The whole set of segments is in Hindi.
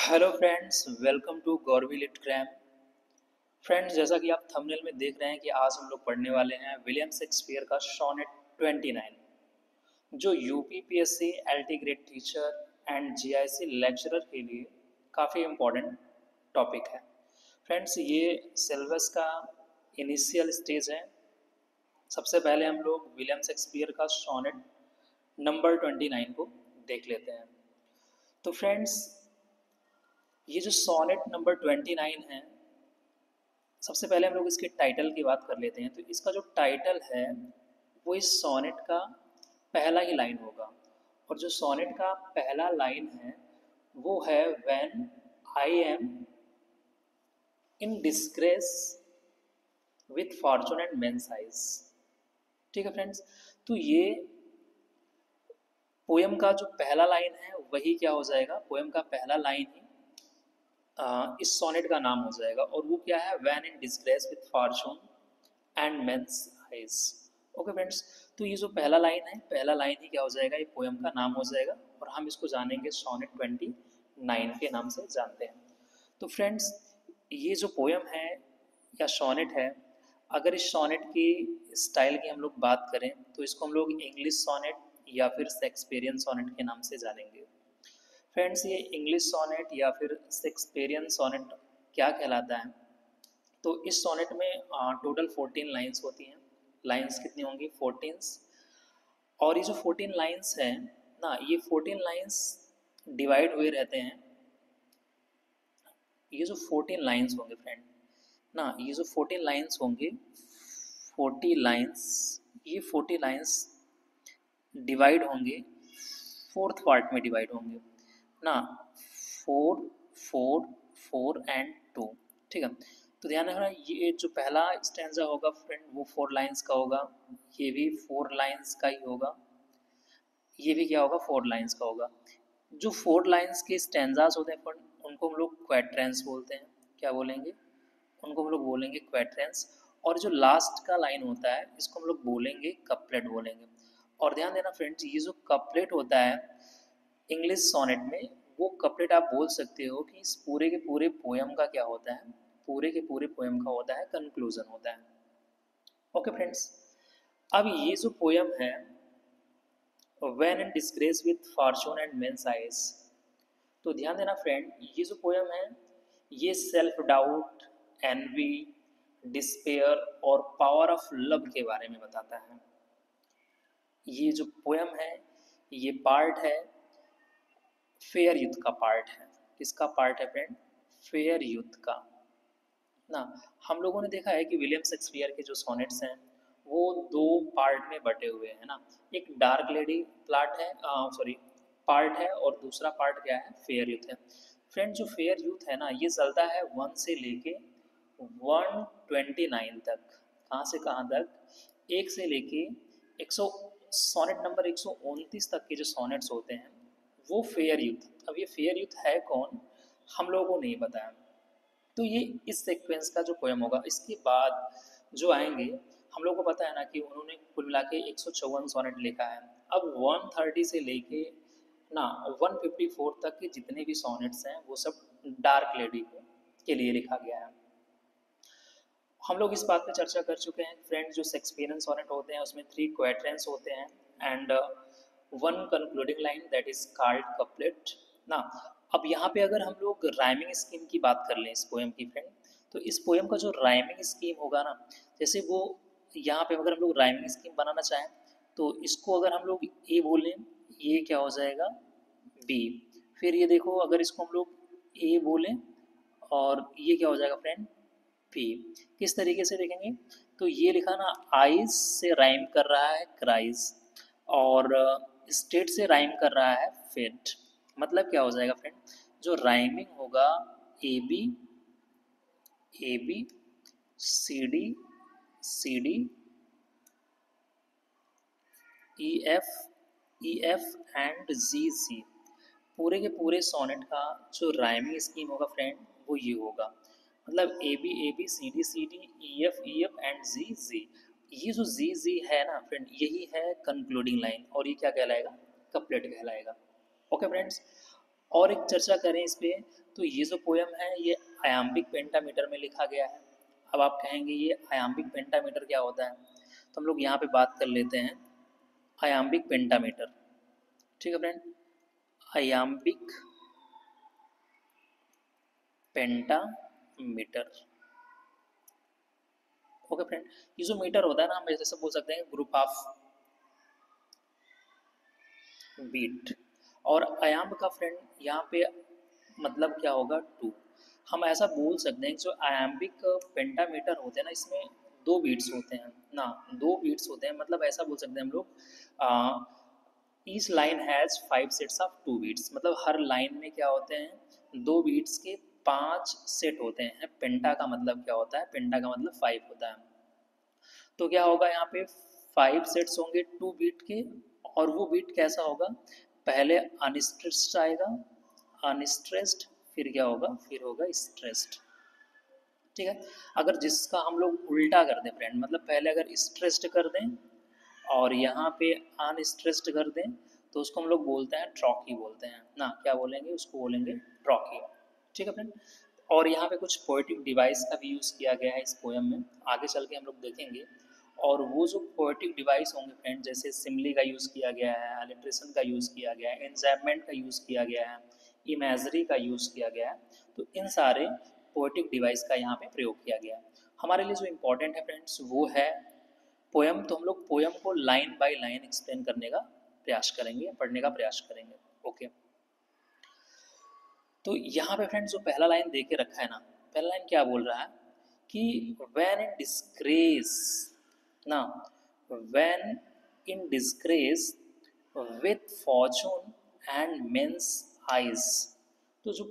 Hello friends, welcome to Gauravi lit cram. Friends, जैसा कि आप थंबनेल में देख रहे हैं कि आज हम लोग पढ़ने वाले हैं विलियम शेक्सपियर का सोनेट 29, जो UPPSC LT grade teacher and GIC lecturer के लिए काफ़ी इम्पोर्टेंट टॉपिक है। फ्रेंड्स, ये सिलेबस का इनिशियल स्टेज है। सबसे पहले हम लोग विलियम शेक्सपियर का सोनेट नंबर 29 को देख लेते हैं। तो फ्रेंड्स, ये जो सोनेट नंबर 29 है, सबसे पहले हम लोग इसके टाइटल की बात कर लेते हैं। तो इसका जो टाइटल है वो इस सोनेट का पहला ही लाइन होगा, और जो सोनेट का पहला लाइन है वो है when I am in disgrace with fortune and men's eyes. ठीक है फ्रेंड्स, तो ये पोयम का जो पहला लाइन है वही क्या हो जाएगा, पोयम का पहला लाइन ही इस सोनेट का नाम हो जाएगा, और वो क्या है, when in disgrace with fortune and men's eyes. Okay friends, तो ये जो पहला लाइन है, पहला लाइन ही क्या हो जाएगा, ये पोयम का नाम हो जाएगा, और हम इसको जानेंगे सोनेट 29 के नाम से जानते हैं। तो फ्रेंड्स, ये जो पोयम है या सोनेट है, अगर इस सोनेट की स्टाइल की हम लोग बात करें तो इसको हम लोग इंग्लिश सोनेट या फिर शेक्सपियरियन सोनेट के नाम से जानेंगे। फ्रेंड्स, ये इंग्लिश सोनेट या फिर शेक्सपियरियन सोनेट क्या कहलाता है, तो इस सोनेट में टोटल 14 लाइंस होती हैं। लाइंस कितनी होंगी, 14। और ये जो 14 लाइंस हैं ना, ये 14 लाइंस डिवाइड हुए रहते हैं। ये जो 14 लाइंस होंगे फ्रेंड ना, ये जो 14 लाइंस होंगे, 40 लाइंस, ये 40 लाइंस डिवाइड होंगे, फोर्थ पार्ट में डिवाइड होंगे ना, 4 4 4 एंड 2। ठीक है, तो ध्यान रखना, ये जो पहला स्टैंजा होगा फ्रेंड वो 4 लाइंस का होगा, ये भी 4 लाइंस का ही होगा, ये भी क्या होगा, 4 लाइंस का होगा। जो 4 लाइंस के स्टैंजास होते हैं फ्रेंड उनको हम लोग क्वैट्रेंस बोलते हैं। क्या बोलेंगे, उनको हम लोग बोलेंगे क्वैट्रेंस। और जो लास्ट का लाइन होता है इसको हम लोग बोलेंगे कपलेट बोलेंगे। और ध्यान देना फ्रेंड्स, ये जो कपलेट होता है इंग्लिश सोनेट में, वो कपलेट आप बोल सकते हो कि इस पूरे के पूरे पोयम का क्या होता है, पूरे के पूरे पोयम का होता है कंक्लूजन होता है। ओके फ्रेंड्स, अब ये जो पोयम है when in disgrace with fortune and men's eyes, तो ध्यान देना फ्रेंड, ये जो पोयम है ये सेल्फ डाउट, एनवी, डिस्पेयर और पावर ऑफ लव के बारे में बताता है। ये जो पोयम है ये पार्ट है फेयर यूथ का पार्ट है। किसका पार्ट है फ्रेंड, फेयर यूथ का ना। हम लोगों ने देखा है कि विलियम शेक्सपियर के जो सोनेट्स हैं वो दो पार्ट में बटे हुए हैं ना। एक डार्क लेडी प्लाट है, सॉरी पार्ट है, और दूसरा पार्ट क्या है, फेयर यूथ है। फ्रेंड, जो फेयर यूथ है ना ये चलता है 1 से लेके 129 तक। कहाँ से कहाँ तक, 1 से लेके 100, सोनेट नंबर 129 तक के जो सोनेट्स होते हैं वो फेयर यूथ। अब ये फेयर यूथ है कौन, हम लोगों को नहीं पता है। तो ये इस सीक्वेंस का जो पोएम होगा, इसके बाद जो आएंगे, हम लोग को पता है ना कि उन्होंने कुल मिला के 154 सोनेट लिखा है। अब 130 से लेके ना 154 तक के जितने भी सोनेट्स हैं वो सब डार्क लेडी के लिए लिखा गया है। हम लोग इस बात पे चर्चा कर चुके हैं फ्रेंड्स, जो शेक्सपियरियन सोनेट होते हैं उसमें 3 क्वाड्रेंट्स होते हैं and 1 concluding line that is called couplet ना। अब यहाँ पे अगर हम लोग राइमिंग स्कीम की बात कर लें इस पोएम की फ्रेंड, तो इस पोएम का जो राइमिंग स्कीम होगा ना, जैसे वो यहाँ पे अगर हम लोग राइमिंग स्कीम बनाना चाहें तो इसको अगर हम लोग ए बोलें, ये क्या हो जाएगा बी। फिर ये देखो, अगर इसको हम लोग ए बोलें और ये क्या हो जाएगा फ्रेंड, पी। किस तरीके से देखेंगे, तो ये लिखा ना, आइज से राइम कर रहा है क्राइज, और स्टेट से राइम कर रहा है फेट। मतलब क्या हो जाएगा फ्रेंड, जो राइमिंग होगा A B, A B, C D, C D, E F, E F and G C, पूरे के पूरे सोनेट का जो राइमिंग स्कीम होगा फ्रेंड वो ये होगा। मतलब A B C D E F and G G. ये जो जी जी है ना फ्रेंड, यही है कंक्लूडिंग लाइन, और ये क्या कहलाएगा, कपलेट कहलाएगा। ओके फ्रेंड्स, और एक चर्चा करें इस पे, तो ये जो पोयम है ये आयाम्बिक पेंटामीटर में लिखा गया है। अब आप कहेंगे ये आयाम्बिक पेंटामीटर क्या होता है, तो हम लोग यहाँ पे बात कर लेते हैं आयाम्बिक पेंटामीटर। ठीक है फ्रेंड, आयाम्बिक पेंटामीटर। ओके फ्रेंड, ये जो मीटर होता है ना, हम ऐसे बोल सकते हैं ग्रुप ऑफ बीट। और आयाम का फ्रेंड यहाँ पे मतलब क्या होगा, 2। हम ऐसा बोल सकते हैं जो आयाम्बिक पेंटामीटर होते हैं ना, इसमें 2 बीट्स होते हैं ना, 2 बीट्स होते हैं, मतलब ऐसा बोल सकते हैं हम लोग each line has 5 sets of 2 beats. मतलब हर लाइन में क्या होते हैं, 2 बीट्स के 5 सेट होते हैं। पेंटा का मतलब क्या होता है, पेंटा का मतलब 5 होता है। तो क्या होगा यहाँ पे 5 सेट्स होंगे 2 बीट के, और वो बीट कैसा होगा, पहले अनस्ट्रेस्ड आएगा, अनस्ट्रेस्ड, फिर क्या होगा, फिर होगा स्ट्रेस्ड। ठीक है, अगर जिसका हम लोग उल्टा कर दें फ्रेंड, मतलब पहले अगर स्ट्रेस्ड कर दें और यहाँ पे अनस्ट्रेस्ड कर दें, तो उसको हम लोग बोलते हैं ट्रॉकी बोलते हैं ना, क्या बोलेंगे, उसको बोलेंगे ट्रॉकी। ठीक है फ्रेंड, और यहाँ पे कुछ पोएटिक डिवाइस का भी यूज़ किया गया है इस पोएम में, आगे चल के हम लोग देखेंगे। और वो जो पोएटिक डिवाइस होंगे फ्रेंड, जैसे सिमली का यूज़ किया गया है, अलिट्रेशन का यूज़ किया गया है, एंजाइममेंट का यूज़ किया गया है, इमेजरी का यूज़ किया गया है, तो इन सारे पोएटिक डिवाइस का यहाँ पे प्रयोग किया गया है। हमारे लिए जो इम्पोर्टेंट है फ्रेंड्स वो है पोयम। तो हम लोग पोयम को लाइन बाय लाइन एक्सप्लेन करने का प्रयास करेंगे, पढ़ने का प्रयास करेंगे। ओके, तो यहाँ पे फ्रेंड्स जो पहला लाइन दे के रखा है ना, पहला लाइन क्या बोल रहा है कि व्हेन इन डिस्ग्रेस ना, when in disgrace with fortune and men's eyes. तो जो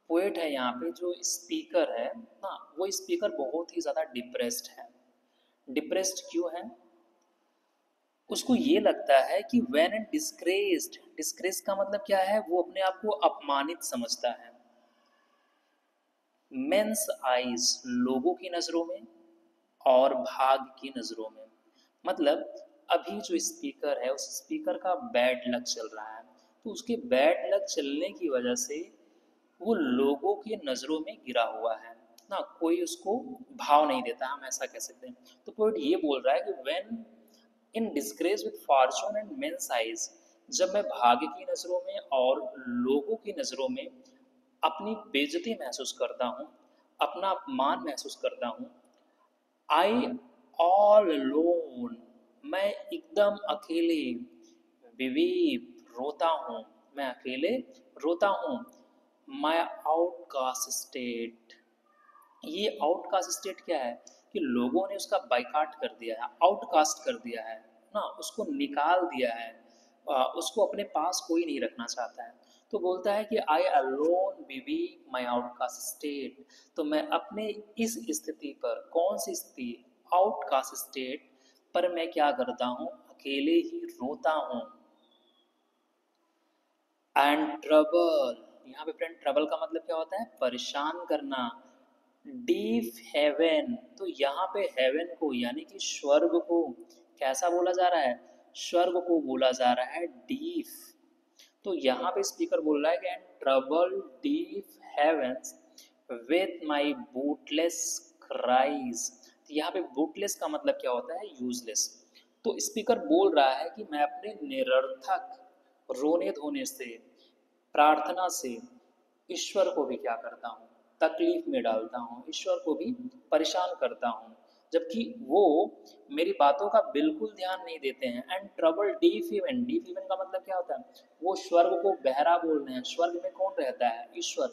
पोएट है यहाँ पे, जो स्पीकर है ना, वो स्पीकर बहुत ही ज़्यादा डिप्रेस्ड है। डिप्रेस्ड क्यों है, उसको ये लगता है कि व्हेन एंड डिस्ग्रेस्ड, डिस्ग्रेस का मतलब क्या है, वो अपने आप को अपमानित समझता है। मेंस आइज, लोगों की नज़रों में, और भाग की नज़रों में। मतलब अभी जो स्पीकर है, उस स्पीकर का बैड लक चल रहा है, तो उसके बैड लक चलने की वजह से वो लोगों की नज़रों में गिरा हुआ है ना, कोई उसको भाव नहीं देता, हम ऐसा कह सकते हैं। तो पोइट ये बोल रहा है कि when in disgrace with fortune and men's eyes, जब मैं भाग्य की नज़रों में और लोगों की नज़रों में अपनी बेइज्जती महसूस करता हूँ, अपना अपमान महसूस करता हूँ, आई ऑल लोन, मैं एकदम अकेले, विवीप, रोता हूँ, मैं अकेले रोता हूँ, माई आउटकास्ट स्टेट। ये आउटकास्ट स्टेट क्या है कि लोगों ने उसका बाइकाट कर दिया है, आउटकास्ट कर दिया है ना, उसको निकाल दिया है, उसको अपने पास कोई नहीं रखना चाहता है। तो बोलता है कि आई अलोन बीवी माई आउटकास्ट स्टेट। तो मैं अपने इस स्थिति पर, कौन सी स्थिति, आउटकास्ट स्टेट पर मैं क्या करता हूँ, अकेले ही रोता हूँ। एंड ट्रबल, यहाँ पे फ्रेंड ट्रबल का मतलब क्या होता है, परेशान करना। डीप हेवन, तो यहाँ पे हेवन को यानी कि स्वर्ग को कैसा बोला जा रहा है, स्वर्ग को बोला जा रहा है डीप। तो यहाँ पे स्पीकर बोल रहा है कि and trouble deaf heavens with my bootless cries. तो यहाँ पे बूटलेस का मतलब क्या होता है, यूजलेस। तो स्पीकर बोल रहा है कि मैं अपने निरर्थक रोने धोने से, प्रार्थना से ईश्वर को भी क्या करता हूँ, तकलीफ में डालता हूँ, ईश्वर को भी परेशान करता हूँ, जबकि वो मेरी बातों का बिल्कुल ध्यान नहीं देते हैं। And trouble deep even, deep even का मतलब क्या होता है, वो स्वर्ग को बहरा बोल रहे हैं। स्वर्ग में कौन रहता है, ईश्वर।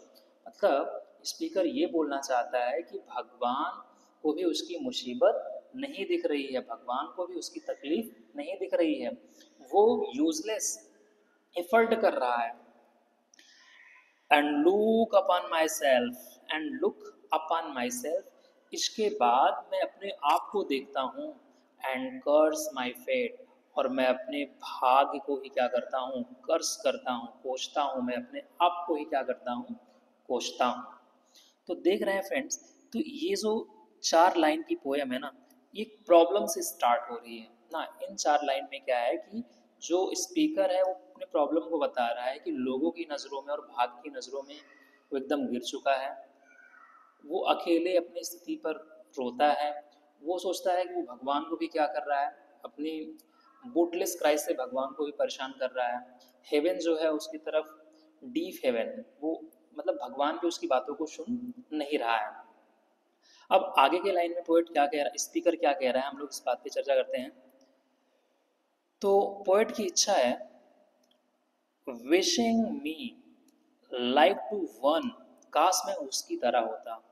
मतलब स्पीकर ये बोलना चाहता है कि भगवान को भी उसकी मुसीबत नहीं दिख रही है, भगवान को भी उसकी तकलीफ नहीं दिख रही है, वो यूजलेस एफर्ट कर रहा है। And look upon my self, and look upon my self, इसके बाद मैं अपने आप को देखता हूँ। एंड कर्स माई फेट, और मैं अपने भाग्य को ही क्या करता हूँ, कर्स करता हूँ, कोसता हूँ, मैं अपने आप को ही क्या करता हूँ, कोसता हूँ। तो देख रहे हैं फ्रेंड्स, तो ये जो 4 लाइन की पोएम है ना, ये प्रॉब्लम से स्टार्ट हो रही है ना। इन 4 लाइन में क्या है कि जो स्पीकर है वो अपने प्रॉब्लम को बता रहा है कि लोगों की नज़रों में और भाग की नज़रों में वो एकदम गिर चुका है, वो अकेले अपनी स्थिति पर रोता है, वो सोचता है कि वो भगवान को भी क्या कर रहा है, अपनी बूटलेस क्राई से भगवान को भी परेशान कर रहा है। हेवन जो है उसकी तरफ डीप हेवन, वो मतलब भगवान भी उसकी बातों को सुन नहीं रहा है। अब आगे के लाइन में पोएट क्या कह रहा है, स्पीकर क्या कह रहा है, हम लोग इस बात पे चर्चा करते हैं। तो पोएट की इच्छा है, wishing me like to one, काश मैं उसकी तरह होता।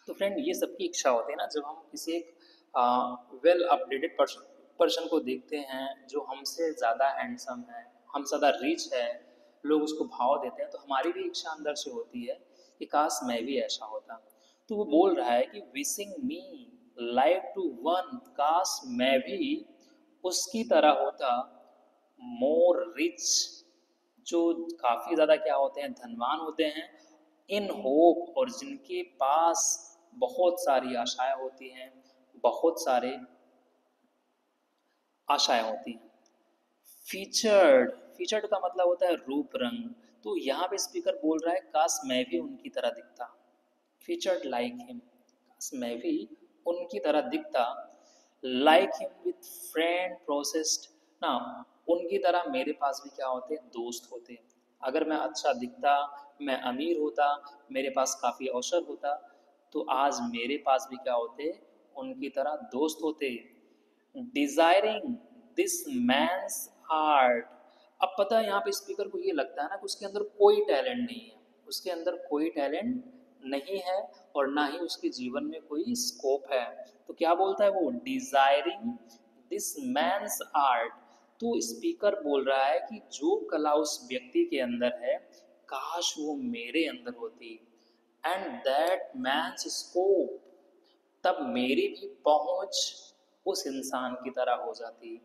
तो फ्रेंड ये सबकी इच्छा होती है ना, जब हम किसी एक वेल अपडेटेड पर्सन को देखते हैं जो हमसे ज़्यादा हैंडसम है, हम ज़्यादा रिच है, लोग उसको भाव देते हैं, तो हमारी भी इच्छा अंदर से होती है कि काश मैं भी ऐसा होता। तो वो बोल रहा है कि wishing me like to one, काश मैं भी उसकी तरह होता, मोर रिच, जो काफ़ी ज़्यादा क्या होते हैं, धनवान होते हैं, इन होप, और जिनके पास बहुत सारी आशाएं होती हैं, बहुत सारे आशाएं होती हैं। फीचर्ड, फीचर्ड का मतलब होता है रूप रंग। तो यहाँ पे स्पीकर बोल रहा है काश मैं भी उनकी तरह दिखता, फीचर्ड लाइक हिम, काश मैं भी उनकी तरह दिखता, like him with friend processed ना, उनकी तरह मेरे पास भी क्या होते, दोस्त होते। अगर मैं अच्छा दिखता, मैं अमीर होता, मेरे पास काफ़ी अवसर होता, तो आज मेरे पास भी क्या होते, उनकी तरह दोस्त होते। डिजायरिंग दिस मैंस आर्ट, अब पता है यहाँ पे स्पीकर को ये लगता है ना कि उसके अंदर कोई टैलेंट नहीं है, उसके अंदर कोई टैलेंट नहीं है, और ना ही उसके जीवन में कोई स्कोप है। तो क्या बोलता है वो, डिजायरिंग दिस मैंस आर्ट। तो स्पीकर बोल रहा है कि जो कला उस व्यक्ति के अंदर है, काश वो मेरे अंदर होती, एंड दैट मैंस स्कोप, तब मेरी भी पहुंच उस इंसान की तरह हो जाती।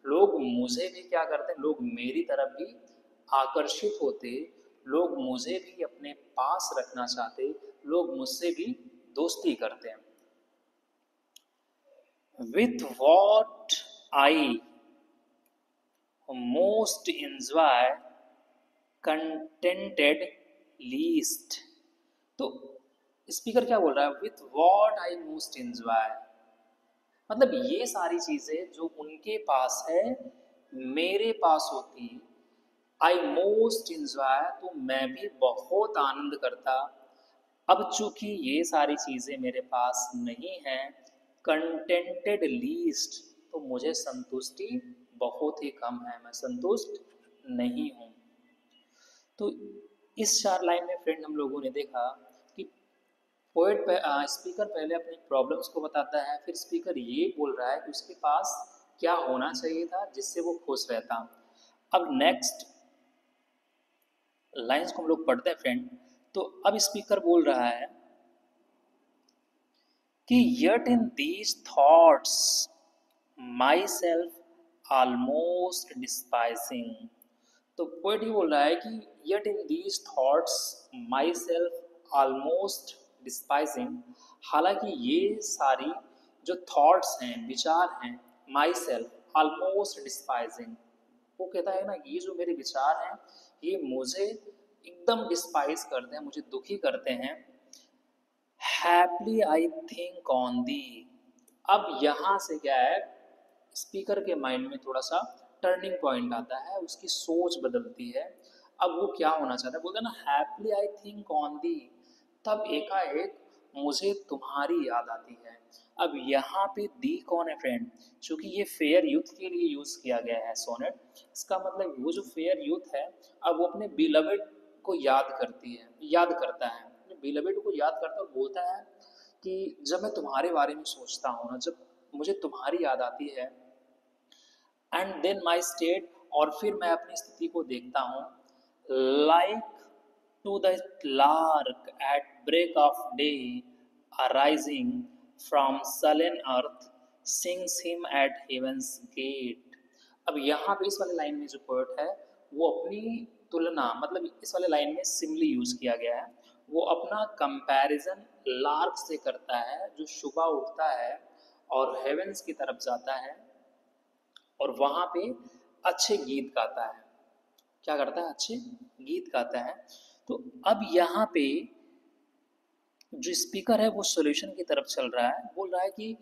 लोग मुझे भी क्या करते, लोग मेरी तरफ भी आकर्षित होते, लोग मुझे भी अपने पास रखना चाहते, लोग मुझसे भी दोस्ती करते हैं। With what I most enjoy contented least. तो स्पीकर क्या बोल रहा है, with what I most enjoy, मतलब ये सारी चीजें जो उनके पास है मेरे पास होती, आई मोस्ट इंजॉय, तो मैं भी बहुत आनंद करता। अब चूंकि ये सारी चीजें मेरे पास नहीं है, कंटेंटेड लीस्ट, तो मुझे संतुष्टि बहुत ही कम है, मैं संतुष्ट नहीं हूँ। तो इस 4 लाइन में फ्रेंड हम लोगों ने देखा कि पोएट स्पीकर पहले अपनी प्रॉब्लम्स को बताता है, फिर स्पीकर ये बोल रहा है कि उसके पास क्या होना चाहिए था जिससे वो खुश रहता। अब नेक्स्ट लाइंस को हम लोग पढ़ते हैं फ्रेंड। तो अब स्पीकर बोल रहा है कि yet in these thoughts myself almost despising, तो पोएट ही बोल रहा है कि yet in these thoughts myself almost despising, हालांकि ये सारी जो थॉट्स हैं, विचार हैं, myself almost despising, वो कहता है ना ये जो मेरे विचार हैं ये मुझे एकदम डिस्पाइज करते हैं, मुझे दुखी करते हैं। Happily I think on the, अब यहाँ से क्या है, स्पीकर के माइंड में थोड़ा सा टर्निंग पॉइंट आता है, उसकी सोच बदलती है। अब वो क्या होना चाहता है, बोलते हैं ना happily I think on the, तब एकाएक मुझे तुम्हारी याद आती है। अब यहाँ पे दी कौन है फ्रेंड, क्योंकि ये फेयर यूथ के लिए यूज किया गया है सोनेट, इसका मतलब वो जो फेयर यूथ है, अब वो अपने बिलवेड को याद करती है, याद करता है, अपने बिलवेड को याद करता और बोलता है कि जब मैं तुम्हारे बारे में सोचता हूँ ना, जब मुझे तुम्हारी याद आती है, एंड देन माई स्टेट, और फिर मैं अपनी स्थिति को देखता हूँ, like to the lark at break of day arising from sullen earth sings hymn at heaven's gate. अब यहाँ पे इस वाले लाइन में जो पोएट है वो अपनी तुलना, मतलब इस वाले लाइन में सिमिली यूज किया गया है, वो अपना कंपैरिजन लार्क से करता है जो सुबह उठता है और हेवेंस की तरफ जाता है और वहाँ पे अच्छे गीत गाता है। क्या करता है, अच्छे गीत गाता है। तो अब यहाँ पे जो स्पीकर है वो सॉल्यूशन की तरफ चल रहा है, बोल रहा है कि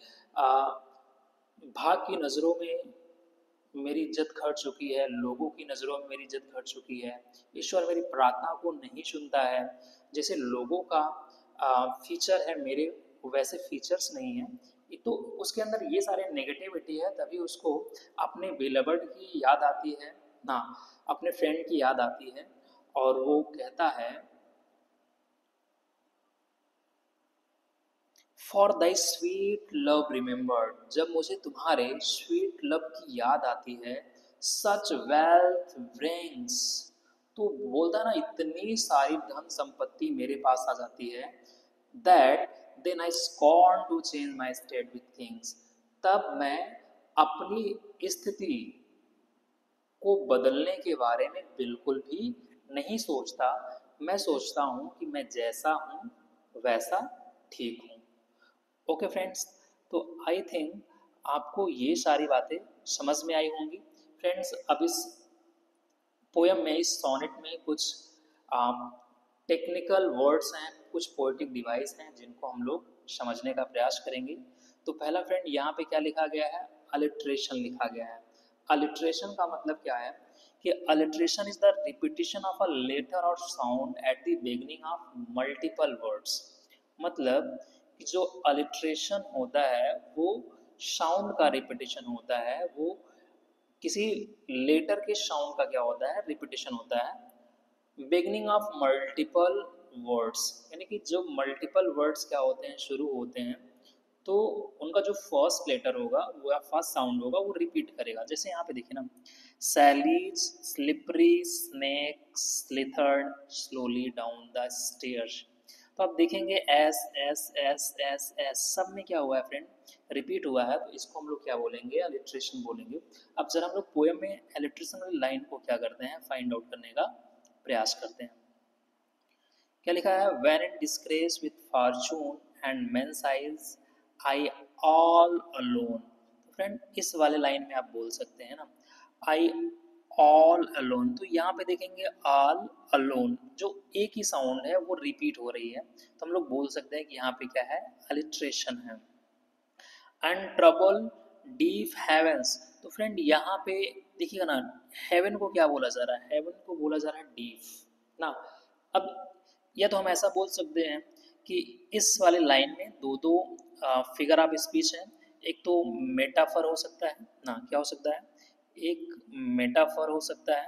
भाग की नज़रों में मेरी इज्जत घट चुकी है, लोगों की नज़रों में मेरी इज्जत घट चुकी है, ईश्वर मेरी प्रार्थना को नहीं सुनता है। जैसे लोगों का फीचर है मेरे, वैसे फीचर्स नहीं है। तो उसके अंदर ये सारे नेगेटिविटी है, तभी उसको अपने बिलवर्ड की याद आती है ना, अपने फ्रेंड की याद आती है, और वो कहता है for thy sweet love remembered, जब मुझे तुम्हारे स्वीट लव की याद आती है, सच वेल्थ ब्रिंग्स, तो बोलता ना इतनी सारी धन संपत्ति मेरे पास आ जाती है, that then I scorn to change my state with things, तब मैं अपनी स्थिति को बदलने के बारे में बिल्कुल भी नहीं सोचता। मैं सोचता हूँ कि मैं जैसा हूँ वैसा ठीक हूँ। ओके फ्रेंड्स, तो आई थिंक आपको ये सारी बातें समझ में आई होंगी। फ्रेंड्स, अब इस पोयम में, इस सोनेट में कुछ टेक्निकल वर्ड्स हैं, कुछ पोएटिक डिवाइस हैं जिनको हम लोग समझने का प्रयास करेंगे। तो पहला फ्रेंड यहाँ पे क्या लिखा गया है, अलिट्रेशन लिखा गया है। अलिट्रेशन का मतलब क्या है कि alliteration is the repetition of a letter और sound at the beginning of multiple words. मतलब कि जो अलिट्रेशन होता है वो साउंड का रिपीटिशन होता है, वो किसी लेटर के साउंड का क्या होता है, रिपीटिशन होता है। बिगनिंग ऑफ मल्टीपल वर्ड्स, यानी कि जो मल्टीपल वर्ड्स क्या होते हैं, शुरू होते हैं, तो उनका जो फर्स्ट लेटर होगा वो या फर्स्ट साउंड होगा वो रिपीट करेगा। जैसे यहाँ पे देखिए ना, Sally's slippery snake slithered slowly down the stairs, तो आप देखेंगे S S S S S सब में क्या हुआ है फ्रेंड, रिपीट हुआ है, तो इसको हम लोग क्या बोलेंगे, अलिट्रेशन बोलेंगे। अब जरा हम लोग पोएम में अलिट्रेशन वाली लाइन को क्या करते हैं, फाइंड आउट करने का प्रयास करते हैं। क्या लिखा है, when in disgrace with fortune and men's eyes I all alone. तो फ्रेंड इस वाले लाइन में आप बोल सकते हैं ना, आई ऑल अलोन, तो यहाँ पे देखेंगे ऑल अलोन, जो एक ही साउंड है वो रिपीट हो रही है, तो हम लोग बोल सकते हैं कि यहाँ पे क्या है, अलिट्रेशन है। एंड ट्रबल डीप हेवेंस, तो फ्रेंड यहाँ पे देखिएगा ना, हेवन को क्या बोला जा रहा है, हेवन को बोला जा रहा है डीप ना। अब या तो हम ऐसा बोल सकते हैं कि इस वाले लाइन में दो दो फिगर ऑफ स्पीच है, एक तो मेटाफर हो सकता है ना, क्या हो सकता है, एक मेटाफर हो सकता है।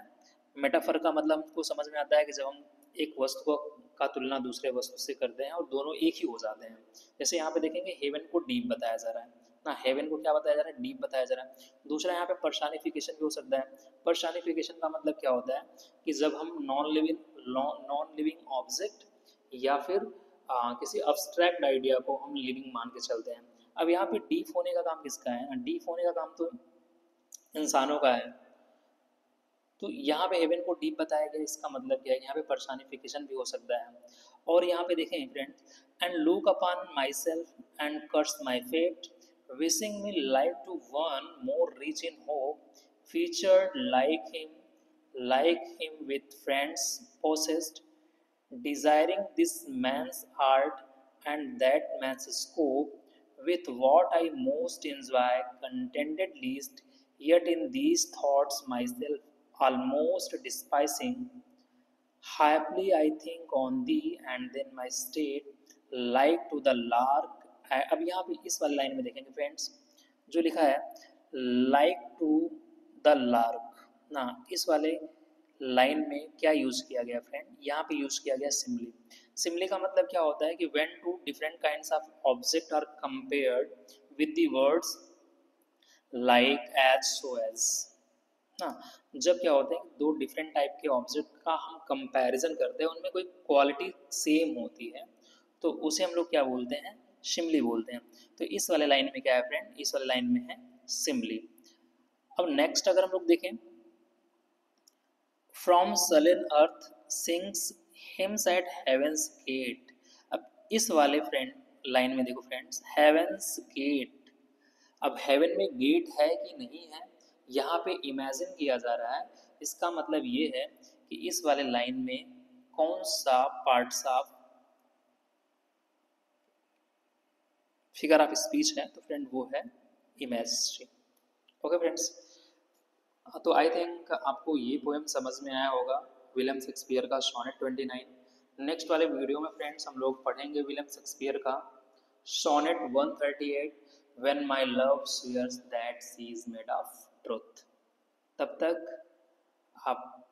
मेटाफर का मतलब हमको समझ में आता है कि जब हम एक वस्तु को का तुलना दूसरे वस्तु से करते हैं और दोनों एक ही हो जाते हैं। जैसे यहाँ पे देखेंगे हेवन को डीप बताया जा रहा है ना, हेवन को क्या बताया जा रहा है, डीप बताया जा रहा है। दूसरा यहाँ पे पर्सनिफिकेशन भी हो सकता है। पर्सनिफिकेशन का मतलब क्या होता है कि जब हम नॉन लिविंग ऑब्जेक्ट या फिर किसी अब्स्ट्रैक्ट आइडिया को हम लिविंग मान के चलते हैं। अब यहाँ पे डीप होने का काम किसका है, डीप होने का काम तो इंसानों का है। तो यहाँ पे हेवन को डीप बताया गया, इसका मतलब क्या है, यहाँ पे पर्सनिफिकेशन भी हो सकता है। और यहाँ पे देखें friends, and look upon my self and curse my fate, wishing me life to one more rich in hope, featured like him with friends possessed, desiring this man's art and that man's scope, with what I most enjoy, contended least, yet in these thoughts myself almost despising, happily I think on thee and then my state, like to the lark। अब यहाँ पे इस वाली लाइन में देखेंगे फ्रेंड्स, जो लिखा है लाइक टू द लार्क ना, इस वाले लाइन में क्या यूज किया गया फ्रेंड, यहाँ पे यूज किया गया सिमली। सिमली का मतलब क्या होता है कि when two different kinds of object are compared with the words like as so as ना, जब क्या होता है कि दो डिफरेंट टाइप के ऑब्जेक्ट का हम कंपैरिजन करते हैं, उनमें कोई क्वालिटी सेम होती है, तो उसे हम लोग क्या बोलते हैं, सिमली बोलते हैं। तो इस वाले लाइन में क्या है फ्रेंड, इस वाले लाइन में है सिमली। अब नेक्स्ट अगर हम लोग देखें, from sullen earth sings hymns at heaven's gate. अब इस वाले फ्रेंड लाइन में देखो फ्रेंड्स, हेवेंस गेट, अब हेवन में गेट है कि नहीं है, यहाँ पे इमेजिन किया जा रहा है। इसका मतलब ये है कि इस वाले लाइन में कौन सा parts of figure of speech है, तो फ्रेंड वो है इमेजरी। ओके फ्रेंड्स, तो आई थिंक आपको ये पोएम समझ में आया होगा, विलियम शेक्सपियर का सोनेट 29। नेक्स्ट वाले वीडियो में फ्रेंड्स हम लोग पढ़ेंगे विलियम शेक्सपियर का sonnet 138, when my love swears that she is made of truth. तब तक आप